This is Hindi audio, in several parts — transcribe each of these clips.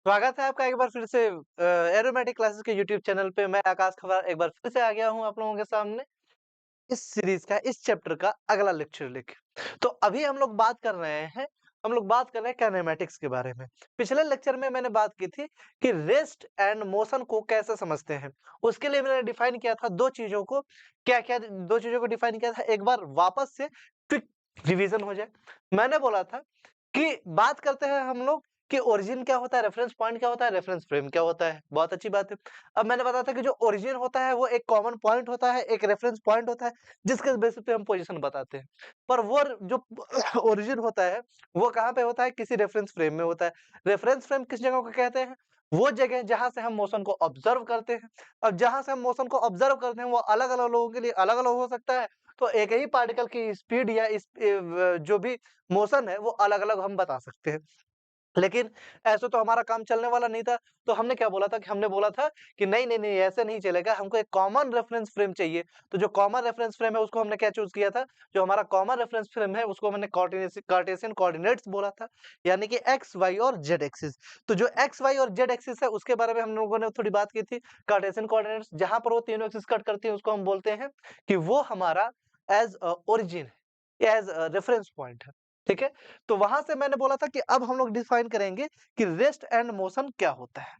स्वागत है आपका एक बार फिर से एरोमेटिक क्लासेस के यूट्यूब चैनल पे। मैं आकाश खबर एक बार फिर से आ गया हूँ आप लोगों के सामने इस सीरीज का इस चैप्टर का अगला लेक्चर लेके। तो अभी हम लोग बात कर रहे हैं काइनेमैटिक्स के बारे में। पिछले लेक्चर में मैंने बात की थी कि रेस्ट एंड मोशन को कैसे समझते हैं। उसके लिए मैंने डिफाइन किया था दो चीजों को। क्या क्या दो चीजों को डिफाइन किया था, एक बार वापस से क्विक रिवीजन हो जाए। मैंने बोला था कि बात करते हैं हम लोग कि ओरिजिन क्या होता है, रेफरेंस पॉइंट क्या होता है, रेफरेंस फ्रेम क्या होता है। बहुत अच्छी बात है। अब मैंने बताया था कि जो ओरिजिन होता है वो एक कॉमन पॉइंट होता है, एक रेफरेंस पॉइंट होता है जिसके बेसिस पे हम पोजीशन बताते हैं। पर वो जो ओरिजिन होता है वो कहाँ पे होता है, किसी रेफरेंस फ्रेम में होता है। रेफरेंस फ्रेम किस जगह को कहते हैं, वो जगह जहां से हम मोशन को ऑब्जर्व करते हैं। अब जहां से हम मोशन को ऑब्जर्व करते हैं वो अलग अलग लोगों के लिए अलग अलग हो सकता है। तो एक ही पार्टिकल की स्पीड या जो भी मोशन है वो अलग अलग हम बता सकते हैं। लेकिन ऐसे तो हमारा काम चलने वाला नहीं था। तो हमने क्या बोला था कि हमने बोला था कि नहीं, नहीं, नहीं ऐसे नहीं चलेगा, हमको एक कॉमन रेफरेंस फ्रेम चाहिए। तो जो कॉमन रेफरेंस फ्रेम है उसको हमने क्या चूज़ किया था, जो हमारा कॉमन रेफरेंस फ्रेम है उसको मैंने कार्टेशियन कोऑर्डिनेट्स बोला था, यानी कि एक्स, वाई और जेड एक्सिस। तो जो एक्स, वाई और जेड एक्सिस है उसके बारे में हम लोगों ने थोड़ी बात की थी। कार्टेशियन कोऑर्डिनेट्स जहाँ पर वो तीनों एक्सिस कट करती है उसको हम बोलते हैं कि वो हमारा एज़ ओरिजिन है, एज़ रेफरेंस पॉइंट है। ठीक है? तो वहां से मैंने बोला था कि अब हम लोग डिफाइन करेंगे कि रेस्ट एंड मोशन क्या होता है।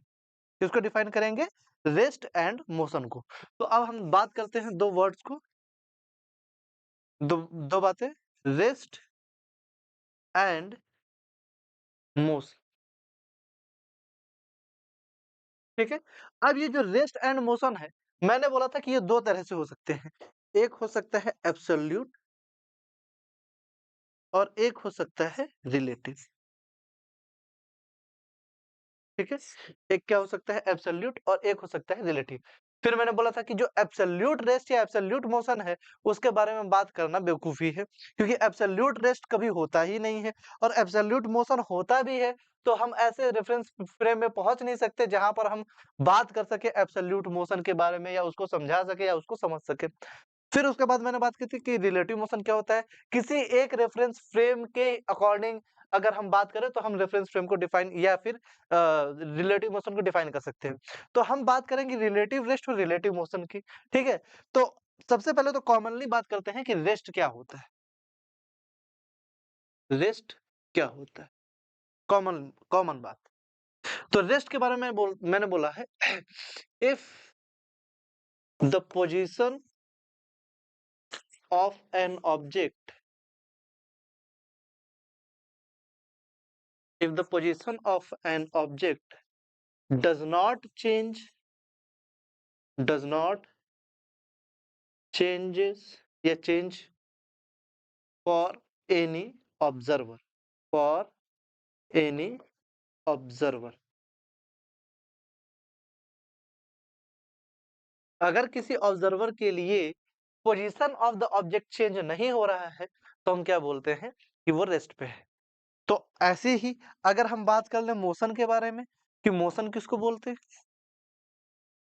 इसको डिफाइन करेंगे, रेस्ट एंड मोशन को। तो अब हम बात करते हैं दो वर्ड्स को, दो दो बातें, रेस्ट एंड मोशन। ठीक है? अब ये जो रेस्ट एंड मोशन है, मैंने बोला था कि ये दो तरह से हो सकते हैं। एक हो सकता है एब्सोल्यूट और एक हो सकता है रिलेटिव। ठीक है? एक क्या हो सकता है एब्सोल्यूट और एक हो सकता है रिलेटिव। फिर मैंने बोला था कि जो एब्सोल्यूट रेस्ट या एब्सोल्यूट मोशन है, उसके बारे में बात करना बेवकूफ़ी है, क्योंकि एब्सोल्यूट रेस्ट कभी होता ही नहीं है और एब्सोल्यूट मोशन होता भी है, तो हम ऐसे रेफरेंस फ्रेम में पहुँच नहीं सकते जहाँ पर हम बात कर सकें एब्सोल्यूट मोशन के बारे में या उसको समझा सकें या उसको समझ सकें। फिर उसके बाद मैंने बात की थी कि रिलेटिव मोशन क्या होता है। किसी एक रेफरेंस फ्रेम के अकॉर्डिंग अगर हम बात करें तो हम रेफरेंस फ्रेम को डिफाइन या फिर रिलेटिव मोशन को डिफाइन कर सकते हैं। तो हम बात करेंगे रिलेटिव रेस्ट और रिलेटिव मोशन की। ठीक है? तो सबसे पहले तो कॉमनली बात करते हैं कि रेस्ट क्या होता है? रेस्ट क्या होता है? कॉमन कॉमन बात। तो रेस्ट के बारे में मैंने बोला है if the position of an object, if the position of an object does not change, does not changes या change for any observer, for any observer, अगर किसी ऑब्जर्वर के लिए position of the object change नहीं हो रहा है तो हम क्या बोलते हैं कि वो रेस्ट पे है। तो ऐसे ही अगर हम बात कर लें मोशन के बारे में कि मोशन किसको बोलते हैं,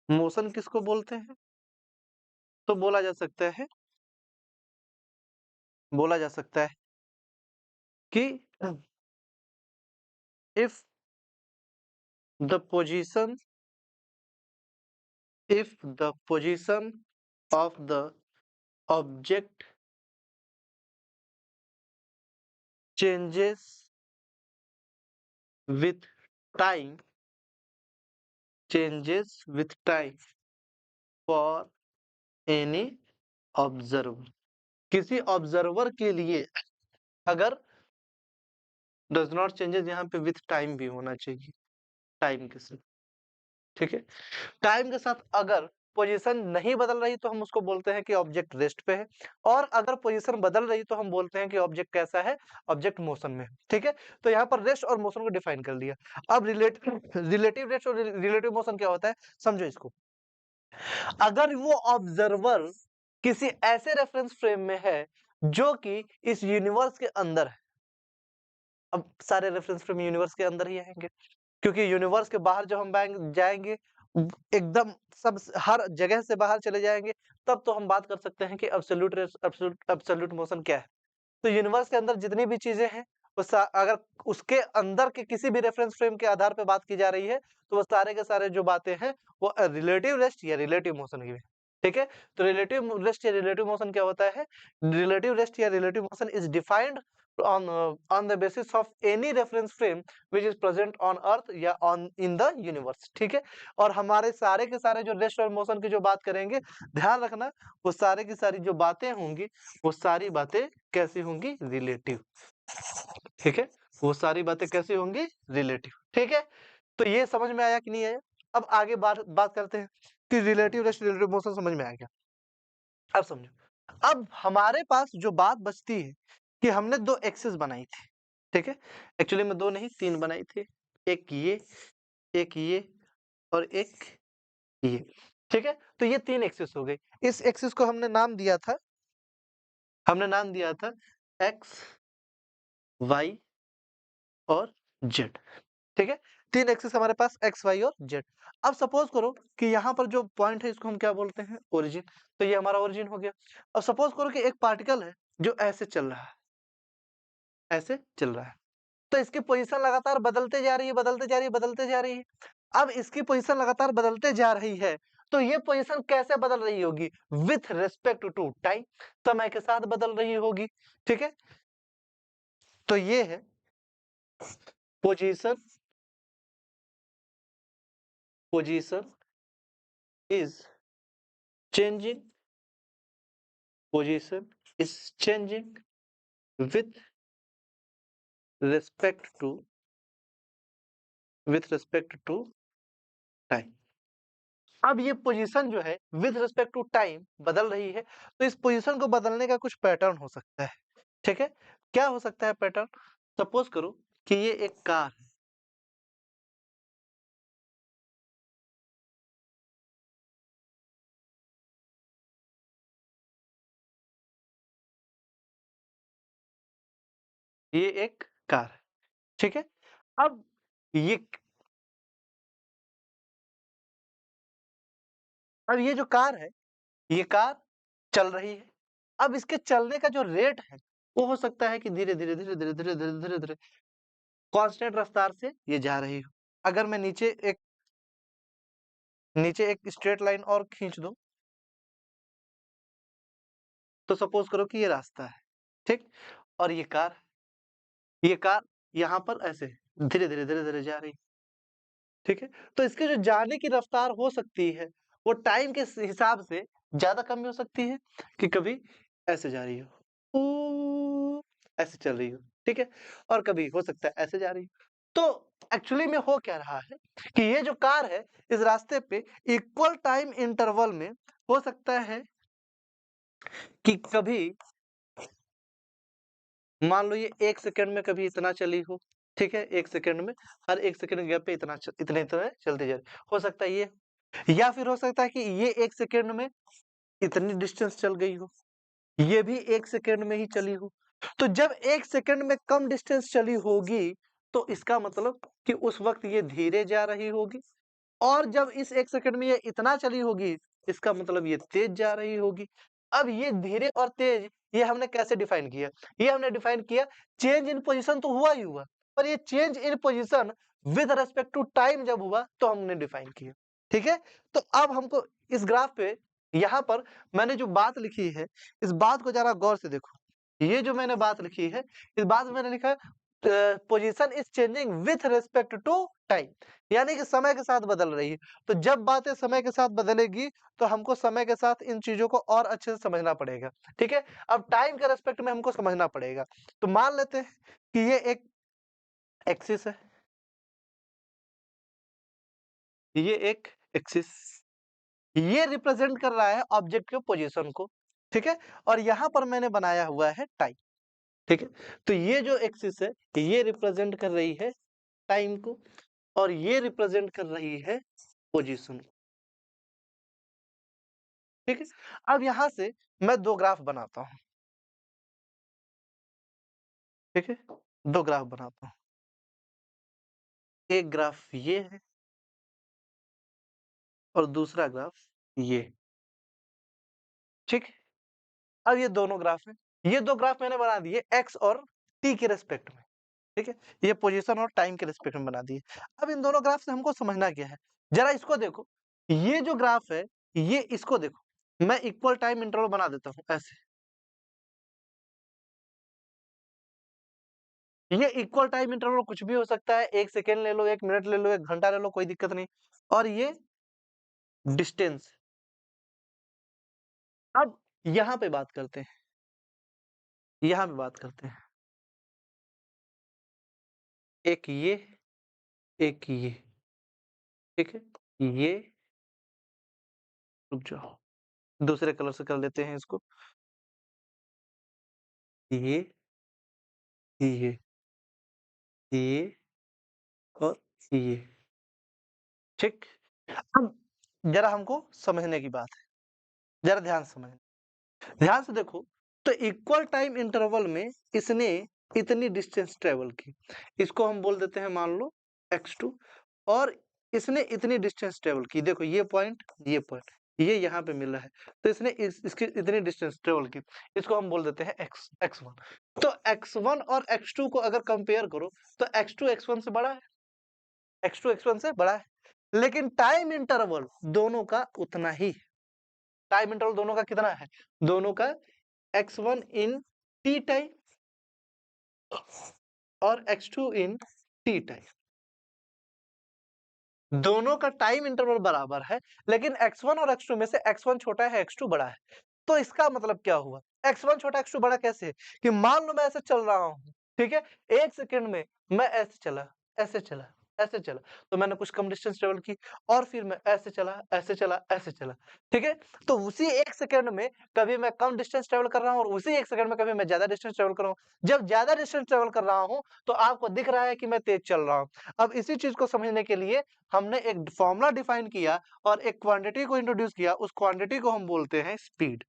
मोशन किसको बोलते हैं, तो बोला जा सकता है कि if the position, if the position of the object changes with time, changes with time for any observer, किसी ऑब्जर्वर के लिए अगर डज नॉट चेंजेस, यहाँ पे विथ टाइम भी होना चाहिए, टाइम के साथ। ठीक है? टाइम के साथ अगर पोजीशन नहीं बदल रही तो हम उसको बोलते हैं कि ऑब्जेक्ट रेस्ट पे है, और अगर पोजीशन बदल रही तो हम बोलते हैं कि ऑब्जेक्ट कैसा है, ऑब्जेक्ट मोशन में है। ठीक है? तो यहाँ पर रेस्ट और मोशन को डिफाइन कर लिया। अब रिलेटिव रेस्ट और रिलेटिव मोशन क्या होता है, समझो इसको। अगर वो ऑब्जर्वर किसी ऐसे रेफरेंस फ्रेम में है जो कि इस यूनिवर्स के अंदर है, अब सारे रेफरेंस फ्रेम यूनिवर्स के अंदर ही आएंगे, क्योंकि यूनिवर्स के बाहर जब हम जाएंगे एकदम सब हर जगह से बाहर चले जाएंगे, तब तो हम बात कर सकते हैं कि एब्सोल्यूट मोशन क्या है। तो यूनिवर्स के अंदर जितनी भी चीजें हैं अगर उसके अंदर के किसी भी रेफरेंस फ्रेम के आधार पे बात की जा रही है, तो वो सारे के सारे जो बातें हैं, वो रिलेटिव रेस्ट या रिलेटिव मोशन की है। ठीक है? तो रिलेटिव रेस्ट या रिलेटिव मोशन क्या होता है? रिलेटिव रेस्ट या relative motion is defined on the basis of any reference frame which is present on earth या on in the universe। ठीक है? और हमारे सारे के सारे जो रेस्ट और मोशन की जो बात करेंगे, ध्यान रखना वो सारे की सारी जो बातें होंगी, वो सारी बातें कैसी होंगी? रिलेटिव। ठीक है? वो सारी बातें कैसी होंगी? रिलेटिव। ठीक है? तो ये समझ में आया कि नहीं आया? अब आगे बात बात करते हैं कि रिलेटिव रेस्ट रिलेटिव मोशन समझ में आया क्या? अब समझो। अब हमारे पास जो बात बचती है कि हमने 2 एक्सिस बनाई थी। ठीक है? एक्चुअली में 2 नहीं 3 बनाई थी। एक ये और एक ये। ठीक है? तो ये 3 एक्सिस हो गई। इस एक्सिस को हमने नाम दिया था एक्स, वाई और जेड। ठीक है? 3 एक्सिस हमारे पास एक्स, वाई और जेड। अब सपोज करो कि यहाँ पर जो पॉइंट है इसको हम क्या बोलते हैं? ओरिजिन। तो ये हमारा ओरिजिन हो गया। अब सपोज करो कि एक पार्टिकल है जो ऐसे चल रहा है, ऐसे चल रहा है। तो इसकी पोजीशन लगातार बदलते जा रही है, बदलते जा रही है, बदलते जा रही है। अब इसकी पोजीशन लगातार बदलते जा रही है, तो ये पोजीशन कैसे बदल रही होगी? विथ रिस्पेक्ट टू टाइम, समय के साथ बदल रही होगी। ठीक है? तो ये है position position is changing position is changing with respect to time. अब ये पोजीशन जो है विद रिस्पेक्ट टू टाइम बदल रही है, तो इस पोजीशन को बदलने का कुछ पैटर्न हो सकता है। ठीक है? क्या हो सकता है पैटर्न? सपोज करो कि ये एक कार है। ये एक कार है। ठीक है? अब ये ये जो कार है, ये कार चल रही है। अब इसके चलने का जो रेट है, वो हो सकता है कि धीरे-धीरे, धीरे-धीरे, धीरे-धीरे, धीरे-धीरे कांस्टेंट रफ्तार से ये जा रही हो। अगर मैं नीचे एक स्ट्रेट लाइन और खींच दूँ, तो सपोज करो कि ये रास्ता है। ठीक? और ये कार यहाँ पर ऐसे धीरे-धीरे, धीरे-धीरे जा रही है। ठीक है? तो इसके जो जाने की रफ्तार हो सकती है, वो टाइम के हिसाब से ज़्यादा कम भी हो सकती है कि कभी ऐसे जा रही हो, ऊ ऐसे चल रही हो, ठीक है? और कभी हो सकता है ऐसे जा रही हो। तो एक्चुअली में हो क्या रहा है कि ये जो कार है, इस रास्ते पे इक्वल टाइम इंटरवल में हो सकता है कि कभी मान लो ये 1 सेकंड में कभी इतना चली हो, ठीक है? 1 सेकंड में, हर 1 सेकंड के गैप पे इतने-इतने चलती जा रही हो सकता है ये, या फिर हो सकता है कि ये 1 सेकंड में इतनी डिस्टेंस चल गई हो, ये भी 1 सेकंड में ही चली हो। तो जब 1 सेकंड में कम डिस्टेंस चली होगी, तो इसका मतलब कि उस वक़्त ये धीरे जा रही होगी, और जब इस 1 सेकंड में ये इतना चली होगी, इसका मतलब ये तेज़ जा रही होगी। अब ये धीरे और तेज़ ये हमने कैसे डिफाइन किया? ये हमने डिफाइन किया, चेंज इन पोज़ीशन तो हुआ ही हुआ, पर ये change in position with respect to time जब हुआ तो हमने डिफाइन किया। ठीक है? तो अब हमको इस ग्राफ पे यहाँ पर मैंने जो बात लिखी है, इस बात को ज़रा गौर से देखो। ये जो मैंने बात लिखी है, इस बात में मैंने लिखा है position is changing with respect to time, यानी कि समय के साथ बदल रही है। तो जब बातें समय के साथ बदलेगी, तो हमको समय के साथ इन चीज़ों को और अच्छे से समझना पड़ेगा, ठीक है? अब टाइम के रिस्पेक्ट में हमको समझना पड़ेगा। तो मान लेते हैं कि ये एक एक्सिस है, ये एक एक्सिस, ये रिप्रेज़ेंट कर रहा है ऑब्जेक्ट के पोज़ीशन को, ठीक है? और यहाँ पर मैंने बनाया हुआ है टाइम, ठीक है? तो ये जो एक्सिस है, ये रिप्रेज़ेंट कर रही है टाइम को, और ये रिप्रेज़ेंट कर रही है पोज़ीशन को, ठीक है? अब यहाँ से मैं 2 ग्राफ बनाता हूँ। ठीक है? 2 ग्राफ बनाता हूँ। एक ग्राफ ये है और दूसरा ग्राफ ये, ठीक है? अब ये दोनों ग्राफ हैं। ये 2 ग्राफ मैंने बना दिए एक्स और टी के रिस्पेक्ट में। ठीक है? ये पोजीशन और टाइम के रिस्पेक्ट में बना दिए। अब इन दोनों ग्राफ से हमको समझना क्या है? ज़रा इसको देखो, ये जो ग्राफ है, ये इसको देखो, मैं इक्वल टाइम इंटरवल बना देता हूँ ऐसे। ये इक्वल टाइम इंटरवल कुछ भी हो सकता है, 1 सेकंड ले लो, 1 मिनट ले लो, 1 घंटा ले लो, कोई दिक्कत नहीं। और ये डिस्टेंस। अब यहाँ पे बात करते हैं, यहाँ पे बात करते हैं। एक ये, एक ये, ठीक है? ये रुक जाओ, दूसरे कलर से कर लेते हैं इसको। ये, ये और ये, ठीक? अब ज़रा हमको समझने की बात है, ज़रा ध्यान से समझना। ध्यान से देखो, तो इक्वल टाइम इंटरवल में इसने इतनी डिस्टेंस ट्रेवल की, इसको हम बोल देते हैं मान लो x2, और इसने इतनी डिस्टेंस ट्रेवल की, देखो ये पॉइंट, ये यहाँ पे मिल रहा है, तो इसने इसकी इतनी डिस्टेंस ट्रेवल की, इसको हम बोल देते हैं x1। तो x1 और x2 को अगर कंपेयर करो, तो x2 x1 से बड़ा है, x2 x1 से बड़ा है, लेकिन टाइम इंटरवल दोनों का उतना ही, टाइम इंटरवल दोनों का कितना है? दोनों का x1 इन t टाइम और x2 इन t टाइम, दोनों का टाइम इंटरवल बराबर है, लेकिन x1 और x2 में से x1 छोटा है, x2 बड़ा है। तो इसका मतलब क्या हुआ? x1 छोटा x2 बड़ा कैसे? कि मान लो मैं ऐसे चल रहा हूँ, ठीक है? 1 सेकंड में मैं ऐसे चला, ऐसे चला, ऐसे चला, तो मैंने कुछ कम डिस्टेंस ट्रेवल की, और फिर मैं ऐसे चला, ऐसे चला, ऐसे चला, ठीक है? तो उसी 1 सेकंड में कभी मैं कम डिस्टेंस ट्रेवल कर रहा हूँ, और उसी 1 सेकंड में कभी मैं ज़्यादा डिस्टेंस ट्रेवल कर रहा हूँ। जब ज़्यादा डिस्टेंस ट्रेवल कर रहा हूँ, तो आपको दिख रहा है कि मैं तेज चल रहा हूँ। अब इसी चीज़ को समझने के लिए हमने एक फ़ॉर्मूला डिफाइन किया और एक क्वांटिटी को इंट्रोड्यूस किया, उस क्वांटिटी को हम बोलते हैं स्पीड।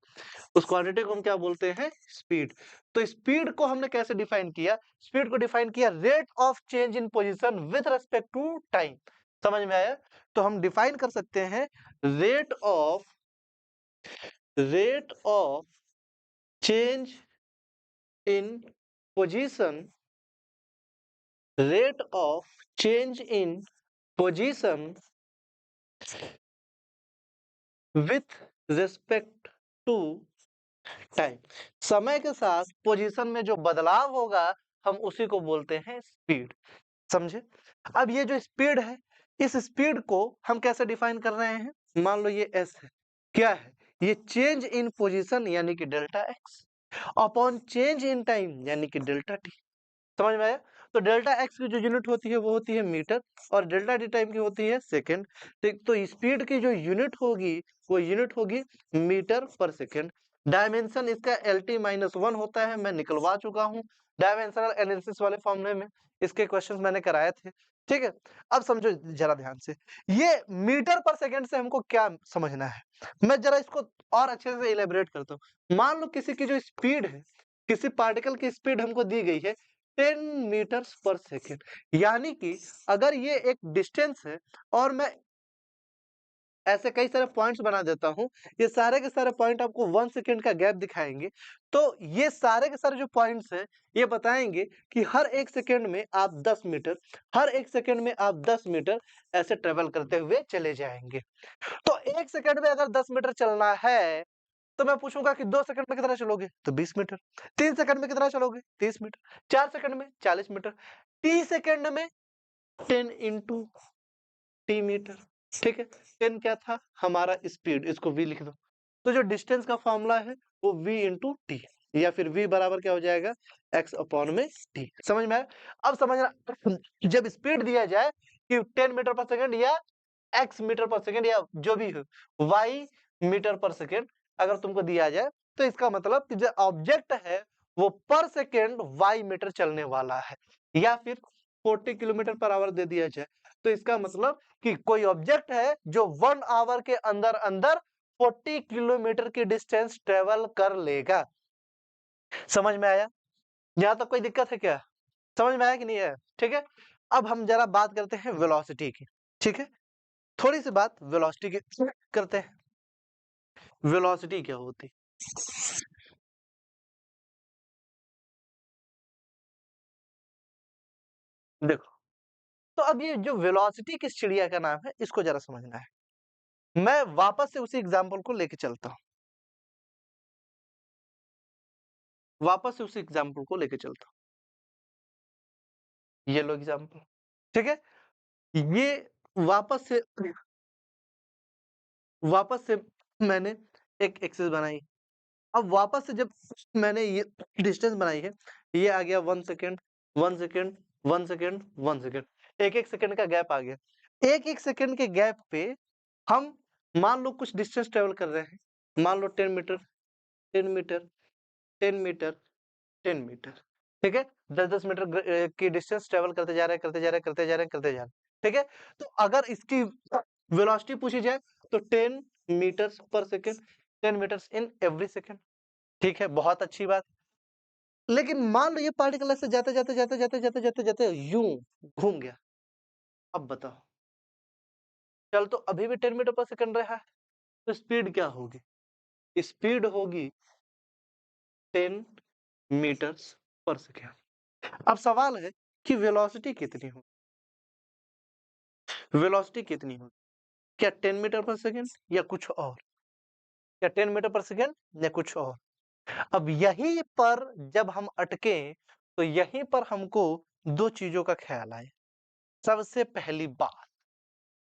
उस क्वांटिटी को हम क्या बोलते हैं? स्पीड। तो स्पीड को हमने कैसे डिफाइन किया? स्पीड को डिफाइन किया rate of change in position with respect to time. समझ में आया? तो हम डिफाइन कर सकते हैं rate of change in position, rate of change in position with respect to time. समय के साथ पोजीशन में जो बदलाव होगा, हम उसी को बोलते हैं स्पीड। समझे? अब ये जो स्पीड है, इस स्पीड को हम कैसे डिफाइन कर रहे हैं? मान लो ये s है, क्या है? ये चेंज इन पोजीशन यानी कि delta x upon change in time यानी कि डेल्टा t। समझ में आया? तो डेल्टा x की जो यूनिट होती है वो होती है मीटर, और डेल्टा t टाइम की होती है सेकंड। तो स्पीड की जो यूनिट होगी, वो यूनिट होगी मीटर पर सेकंड। डायमेंशन इसका LT-1 होता है, मैं निकलवा चुका हूँ डायमेंशनल एनालिसिस वाले फॉर्मूले में, इसके क्वेश्चंस मैंने कराए थे। ठीक है? अब समझो जरा ध्यान से, ये मीटर पर सेकंड से हमको क्या समझना है, मैं जरा इसको और अच्छे से इलेबोरेट करता हूँ। मान लो किसी की जो स्पीड है, किसी पार्टिकल की स्पीड हमको दी गई है 10 मीटर्स पर सेकेंड, यानी कि अगर ये एक डिस्टेंस है और मैं ऐसे कई सारे पॉइंट्स बना देता हूँ, ये सारे के सारे पॉइंट आपको 1 सेकंड का गैप दिखाएंगे। तो ये सारे के सारे जो पॉइंट्स हैं, ये बताएंगे कि हर 1 सेकंड में आप 10 मीटर, हर 1 सेकंड में आप 10 मीटर ऐसे ट्रेवल करते हुए चले जाएंगे। तो 1 सेकंड में अगर 10 मीटर चलना है, तो मैं पूछूंगा कि 2 सेकंड में कितना चलोगे? तो 20 मीटर। 3 सेकंड में कितना चलोगे? 30 मीटर। 4 सेकंड में 40 मीटर। 30 सेकंड में 10 इंटू टी मीटर। ठीक है? 10 क्या था? हमारा स्पीड, इसको v लिख दो। तो जो डिस्टेंस का फॉर्मूला है वो v इंटू टी, या फिर v बराबर क्या हो जाएगा? x अपॉन में t। समझ में आया? अब समझना, जब स्पीड दिया जाए कि 10 मीटर पर सेकंड या x मीटर पर सेकंड या जो भी हो, y मीटर पर सेकंड अगर तुमको दिया जाए, तो इसका मतलब कि जो ऑब्जेक्ट है वो पर सेकंड y मीटर चलने वाला है, या फिर 40 किलोमीटर पर आवर दे दिया जाए, तो इसका मतलब कि कोई ऑब्जेक्ट है जो 1 आवर के अंदर अंदर 40 किलोमीटर की डिस्टेंस ट्रेवल कर लेगा। समझ में आया? यहाँ तक कोई दिक्कत है क्या? समझ में आया कि नहीं है? ठीक है? अब हम जरा बात करते हैं वेलोसिटी की। ठीक है? थोड़ी सी बात वेलोसिटी की करते हैं। वेलोसिटी क्या होती? देखो, तो अब ये जो वेलोसिटी किस चिड़िया का नाम है, इसको ज़रा समझना है। मैं वापस से उसी एग्ज़ाम्पल को लेके चलता हूँ। वापस से उसी एग्ज़ाम्पल को लेके चलता हूँ। ये लो एग्ज़ाम्पल, ठीक है? ये वापस से वापस से मैंने एक एक्सिस बनाई। अब वापस से जब मैंने ये डिस्टेंस बनाई है, ये आ गया 1 second, 1 second, 1 second, 1 second. 1-1 second का गैप आ गया। 1-1 सेकंड के गैप पे हम मान लो कुछ डिस्टेंस ट्रैवल कर रहे हैं। मान लो 10 मीटर, 10 मीटर, 10 मीटर, 10 मीटर, ठीक है? 10-10 मीटर की डिस्टेंस ट्रैवल करते जा रहे हैं, करते जा रहे हैं, करते जा रहे हैं, करते जा रहे हैं, ठीक है? तो अगर इसकी वेलोसिटी पूछी जाए तो 10 मीटर्स पर second, 10 meters in every second, ठीक है? बहुत अच्छी बात। लेकिन मान लो ये पार्टिकल ऐसे जाते, जाते, जाते, जाते, जाते, जाते, जाते यूँ घूम गया। अब बताओ, चल तो अभी भी 10 मीटर पर सेकंड रहा है, तो स्पीड क्या होगी? स्पीड होगी 10 मीटर्स पर सेकंड। अब सवाल है कि वेलोसिटी कितनी हो? वेलोसिटी कितनी होगी? क्या 10 मीटर पर सेकंड या कुछ और? क्या 10 मीटर पर सेकंड या कुछ और? अब यहीं पर जब हम अटके, तो यहीं पर हमको 2 चीज़ों का ख़्याल आए। सबसे पहली बात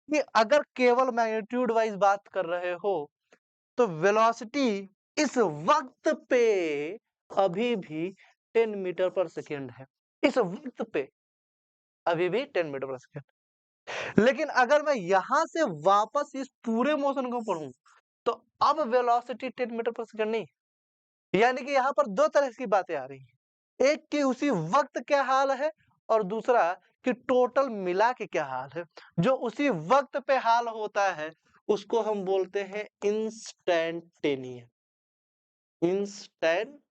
कि अगर केवल मैग्नीट्यूड वाइज़ बात कर रहे हो, तो वेलोसिटी इस वक़्त पे अभी भी 10 मीटर पर सेकंड है। इस वक़्त पे अभी भी 10 मीटर पर सेकंड। लेकिन अगर मैं यहाँ से वापस इस पूरे मोशन को पढ़ूँ, तो अब वेलोसिटी 10 मीटर पर सेकंड नहीं, यानी कि यहाँ पर 2 तरह की बातें आ रही हैं। एक कि उसी वक़्त क्या हाल है और दूसरा कि टोटल मिला के क्या हाल है। जो उसी वक़्त पे हाल होता है, उसको हम बोलते हैं इंस्टैंटेनियस, इंस्टैंटेनियस।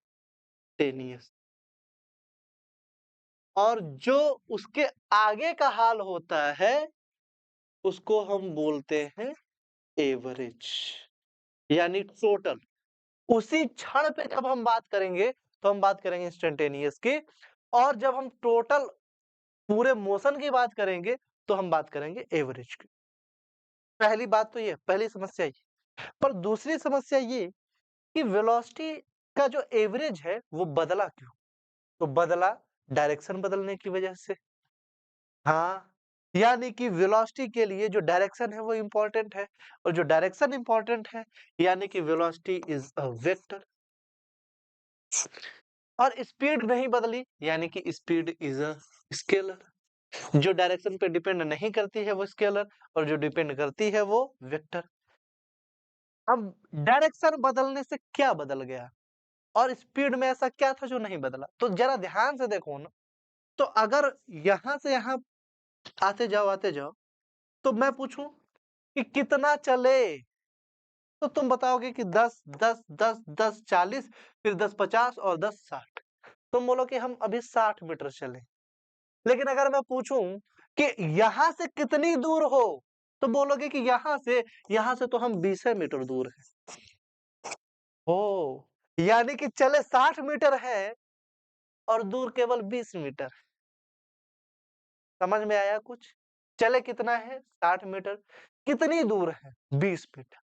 और जो उसके आगे का हाल होता है, उसको हम बोलते हैं एवरेज, यानी टोटल। उसी क्षण पे जब हम बात करेंगे, तो हम बात करेंगे इंस्टैंटेनियस की, और जब हम टोटल पूरे मोशन की बात करेंगे, तो हम बात करेंगे एवरेज की। पहली बात तो ये, पहली समस्या ये। पर दूसरी समस्या ये कि वेलोसिटी का जो एवरेज है, वो बदला क्यों? तो बदला डायरेक्शन बदलने की वजह से। हाँ, यानी कि वेलोसिटी के लिए जो डायरेक्शन है वो इम्पोर्टेंट है, और जो डायरेक्शन इम्पोर्टेंट है, यानी कि वेलोसिटी इज़ अ वेक्टर। और स्पीड नहीं बदली, यानी कि स्पीड इज़ अ स्केलर। जो डायरेक्शन पे डिपेंड नहीं करती है वो स्केलर, और जो डिपेंड करती है वो वेक्टर। अब डायरेक्शन बदलने से क्या बदल गया? और स्पीड में ऐसा क्या था जो नहीं बदला? तो ज़रा ध्यान से देखो ना, तो अगर यहाँ से यहाँ आते जाओ, तो मैं पूछूँ कि कितना चले? तो तुम बताओगे कि 10, 10, 10, 10, 40, फिर 10, 50 और 10, 60। तुम बोलो कि हम अभी 60 मीटर चले। लेकिन अगर मैं पूछूं कि यहाँ से कितनी दूर हो, तो बोलोगे कि यहाँ से तो हम 20 मीटर दूर हैं। ओ, यानी कि चले 60 मीटर है और दूर केवल 20 मीटर। समझ में आया कुछ? चले कितना है? 60 मीटर। कितनी दूर है? 20 मीटर।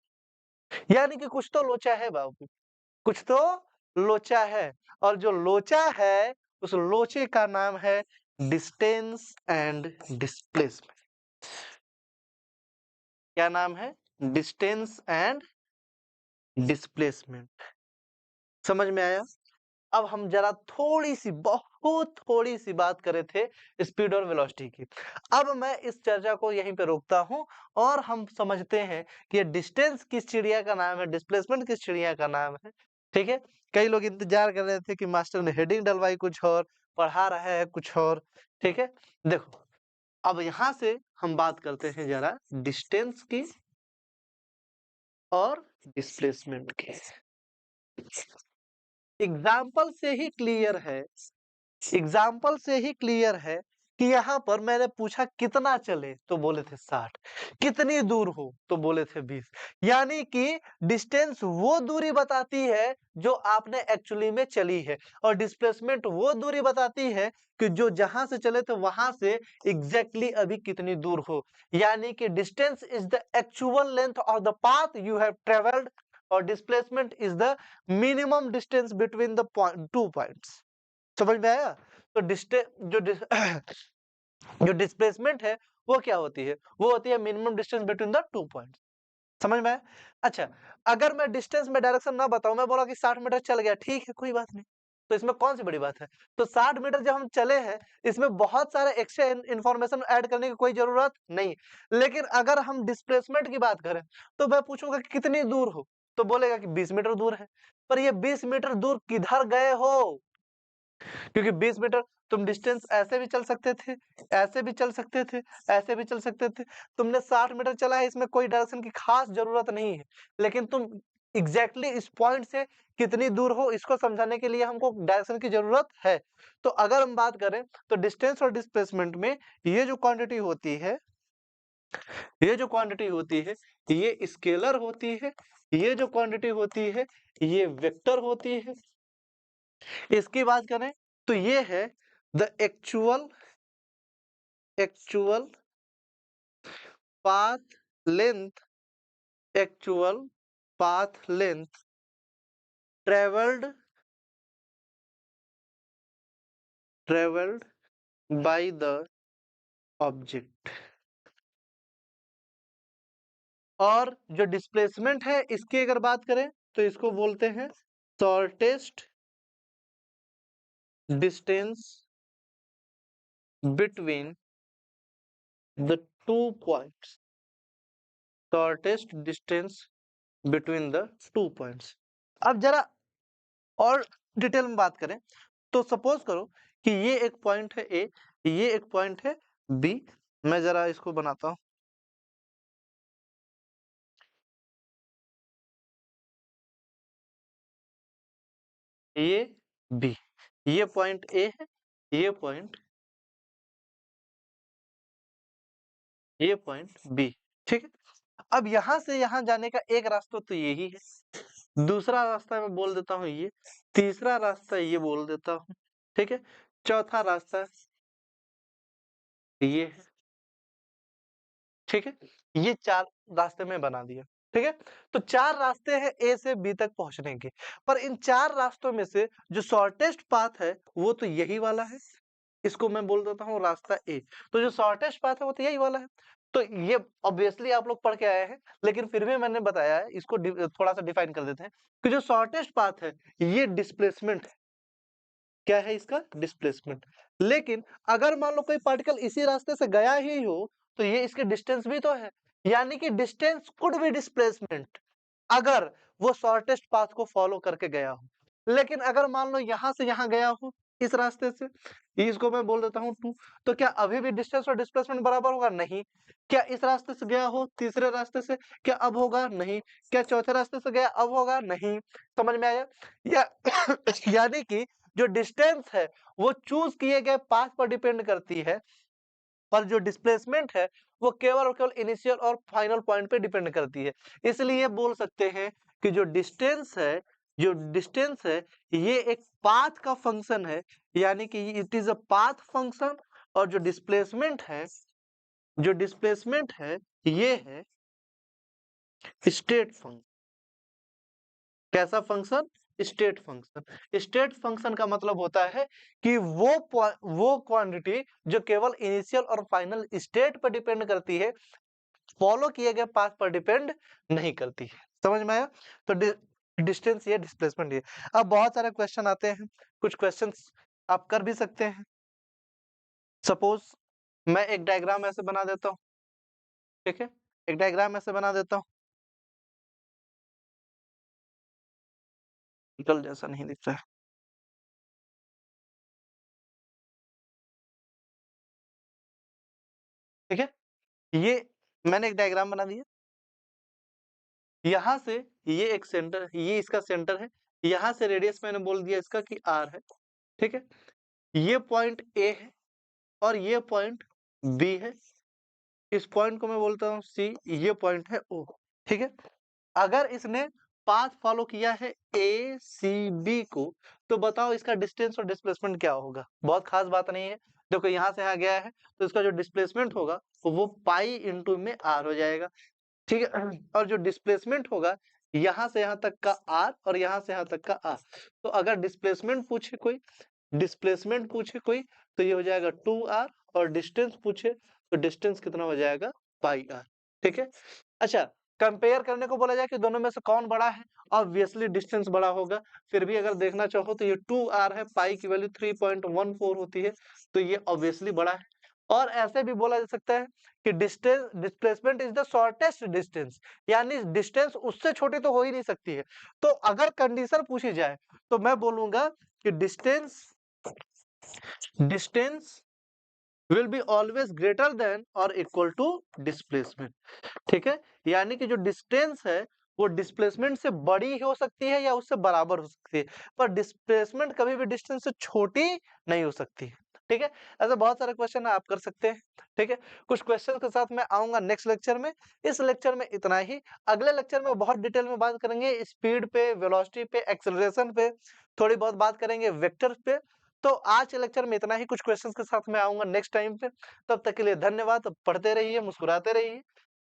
यानी कि कुछ तो लोचा है बाबू, कुछ तो लोचा है, और जो लोचा है, उस लोचे का नाम है डिस्टेंस एंड डिस्प्लेसमेंट। क्या नाम है? Distance and displacement. समझ में आया? अब हम जरा थोड़ी-सी, बहुत थोड़ी-सी बात कर रहे थे स्पीड और वेलोसिटी की। अब मैं इस चर्चा को यहीं पे रोकता हूँ, और हम समझते हैं कि ये डिस्टेंस किस चिड़िया का नाम है, डिस्प्लेसमेंट किस चिड़िया का नाम है, ठीक है? कई लोग इंतज़ार कर रहे थे कि मास्टर ने हेडिंग डलवाई कुछ और, पढ़ा रहा है कुछ और, ठीक है? देखो, अब यहाँ से हम बात करते हैं जरा डिस्टेंस की और डिस्प्लेसमेंट की। एग्ज़ाम्पल से ही क्लियर है, एग्ज़ाम्पल से ही क्लियर है कि यहाँ पर मैंने पूछा कितना चले तो बोले थे 60, कितनी दूर हो तो बोले थे 20। यानी कि डिस्टेंस वो दूरी बताती है जो आपने एक्चुअली में चली है, और डिस्प्लेसमेंट वो दूरी बताती है कि जो जहां से चले थे वहां से एग्जैक्टली अभी कितनी दूर हो। यानी कि distance is the actual length of the path you have travelled, और displacement is the minimum distance between the two points. समझ में आया? तो डिस्टेंस जो जो डिस्प्लेसमेंट है वो क्या होती है? वो होती है minimum distance between the two points. समझ में आया? अच्छा, अगर मैं डिस्टेंस में डायरेक्शन ना बताऊं, मैं बोला कि 60 मीटर चल गया, ठीक है, कोई बात नहीं। तो इसमें कौन सी बड़ी बात है? तो 60 मीटर जब हम चले हैं, इसमें बहुत सारे एक्स्ट्रा इन्फॉर्मेशन ऐड करने की कोई जरूरत नहीं। लेकिन अगर हम डिस्प्लेसमेंट की बात करें, तो मैं पूछूंगा कि कितनी दूर हो, तो बोलेगा कि 20 मीटर दूर है। पर ये 20 मीटर दूर किधर गए हो? क्योंकि 20 मीटर तुम डिस्टेंस ऐसे भी चल सकते थे, ऐसे भी चल सकते थे, ऐसे भी चल सकते थे। तुमने 60 मीटर चला है, इसमें कोई डायरेक्शन की खास जरूरत नहीं है। लेकिन तुम एग्जैक्टली इस पॉइंट से कितनी दूर हो, इसको समझाने के लिए हमको डायरेक्शन की जरूरत है। तो अगर हम बात करें, तो डिस्टेंस और डिस्प्लेसमेंट में ये जो क्वांटिटी होती है, ये जो क्वांटिटी होती है, ये स्केलर होती है। ये जो क्वांटिटी होती है, ये वेक्टर होती है। इसकी बात करें तो ये है the actual path length, actual path length travelled by the object. और जो डिस्प्लेसमेंट है, इसकी अगर बात करें तो इसको बोलते हैं shortest distance between the two points, shortest distance between the two points. अब जरा और डिटेल में बात करें, तो सपोज करो कि ये एक पॉइंट है ए, ये एक पॉइंट है बी। मैं जरा इसको बनाता हूं, ये बी, ये पॉइंट ए है, ये पॉइंट, ये पॉइंट बी। ठीक है, अब यहां से यहां जाने का एक रास्ता तो यही है, दूसरा रास्ता मैं बोल देता हूं ये, तीसरा रास्ता ये बोल देता हूं, ठीक है, चौथा रास्ता ये है। ठीक है, ये चार रास्ते में बना दिया। ठीक है, तो चार रास्ते हैं ए से बी तक पहुंचने के, पर इन चार रास्तों में से जो शॉर्टेस्ट पाथ है वो तो यही वाला है, इसको मैं बोल देता हूँ रास्ता ए। तो जो शॉर्टेस्ट पाथ है वो तो यही वाला है। तो ये ऑब्वियसली आप लोग पढ़ के आए हैं, लेकिन फिर भी मैंने बताया है, इसको थोड़ा सा डिफाइन कर देते हैं कि जो शॉर्टेस्ट पाथ है ये डिस्प्लेसमेंट है। क्या है इसका? डिस्प्लेसमेंट। लेकिन अगर मान लो कोई पार्टिकल इसी रास्ते से गया ही हो, तो ये इसके डिस्टेंस भी तो है। यानी कि डिस्टेंस कुड बी डिस्प्लेसमेंट अगर वो शॉर्टेस्ट पाथ को फॉलो करके गया हो। लेकिन अगर मान लो यहां से यहां गया हो इस रास्ते से, इसको मैं बोल देता हूं 2, तो क्या अभी भी डिस्टेंस और डिस्प्लेसमेंट बराबर होगा? नहीं। क्या इस रास्ते से गया हो तीसरे रास्ते से, क्या अब होगा? नहीं। क्या चौथे रास्ते से गया, अब होगा? नहीं। समझ में आया? या यानी कि जो डिस्टेंस है वो चूज किए गए पाथ पर डिपेंड करती है, पर जो डिस्प्लेसमेंट है वो केवल और केवल इनिशियल और फाइनल पॉइंट पे डिपेंड करती है। इसलिए बोल सकते हैं कि जो डिस्टेंस है ये एक पाथ का फंक्शन है, यानी कि it is a path function. और जो डिस्प्लेसमेंट है ये है स्टेट फंक्शन। कैसा function? State function. State function का मतलब होता है कि वो क्वांटिटी जो केवल इनिशियल और फाइनल स्टेट पर डिपेंड करती है, फॉलो किए गए पाथ पर डिपेंड नहीं करती है। समझ में आया? तो डिस्टेंस ये, डिस्प्लेसमेंट ये। अब बहुत सारे क्वेश्चन आते हैं, कुछ क्वेश्चंस आप कर भी सकते हैं। सपोज मैं एक डायग्राम ऐसे बना देता हूँ, ठीक है, एक डायग्राम ऐसे बना देता हूँ, निकल जैसा नहीं दिख रहा है, ठीक है, ये मैंने एक डायग्राम बना दिया। यहाँ से ये एक सेंटर, ये इसका सेंटर है, यहाँ से रेडियस मैंने बोल दिया इसका कि r है। ठीक है, ये पॉइंट ए है, और ये पॉइंट बी है। इस पॉइंट को मैं बोलता हूँ सी, ये पॉइंट है ओ। ठीक है, अगर इसने पाथ फॉलो किया है ए सी बी को, तो बताओ इसका डिस्टेंस और डिस्प्लेसमेंट क्या होगा? बहुत खास बात नहीं है। देखो यहाँ से यहाँ गया है, तो इसका जो डिस्प्लेसमेंट होगा वो पाई इंटू में आर हो जाएगा। ठीक है, और जो डिस्प्लेसमेंट होगा यहाँ से यहाँ तक का आर और यहाँ से यहाँ तक का आर। तो अगर डिस्प्लेसमेंट पूछे कोई तो ये हो जाएगा 2r, और डिस्टेंस पूछे तो डिस्टेंस कितना हो जाएगा, पाई आर। ठीक है, अच्छा, कंपेयर करने को बोला जाए कि दोनों में से कौन बड़ा है, ऑब्वियसली डिस्टेंस बड़ा होगा। फिर भी अगर देखना चाहो तो ये 2r है, पाई की वैल्यू 3.14 होती है, तो ये ऑब्वियसली बड़ा है। और ऐसे भी बोला जा सकता है कि displacement is the shortest distance, यानी डिस्टेंस उससे छोटी तो हो ही नहीं सकती है। तो अगर कंडीशन पूछी जाए तो मैं बोलूंगा कि distance will be always greater than और इक्वल टू डिस्प्लेसमेंट। ठीक है, यानी कि जो डिस्टेंस है वो डिस्प्लेसमेंट से बड़ी हो सकती है या उससे बराबर हो सकती है, पर डिस्प्लेसमेंट कभी भी डिस्टेंस से छोटी नहीं हो सकती। ठीक है, ऐसे बहुत सारे क्वेश्चन आप कर सकते हैं। ठीक है, कुछ क्वेश्चन के साथ मैं आऊंगा नेक्स्ट लेक्चर में। इस लेक्चर में इतना ही। अगले लेक्चर में बहुत डिटेल में बात करेंगे स्पीड पे, वेलोसिटी पे, एक्सेलरेशन पे, थोड़ी बहुत बात करेंगे वेक्टर पे। तो आज के लेक्चर में इतना ही। कुछ क्वेश्चंस के साथ मैं आऊंगा नेक्स्ट टाइम पे। तब तक के लिए धन्यवाद। पढ़ते रहिए, मुस्कुराते रहिए,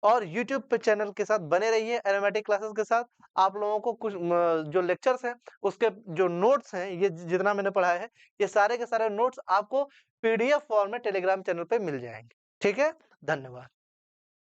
और यूट्यूब पे चैनल के साथ बने रहिए एरोमेटिक क्लासेस के साथ। आप लोगों को कुछ जो लेक्चर्स हैं उसके जो नोट्स हैं, ये जितना मैंने पढ़ाया है, ये सारे के सारे नोट्स आपको पीडीएफ फॉर्म में टेलीग्राम चैनल पे मिल जाएंगे। ठीक है, धन्यवाद।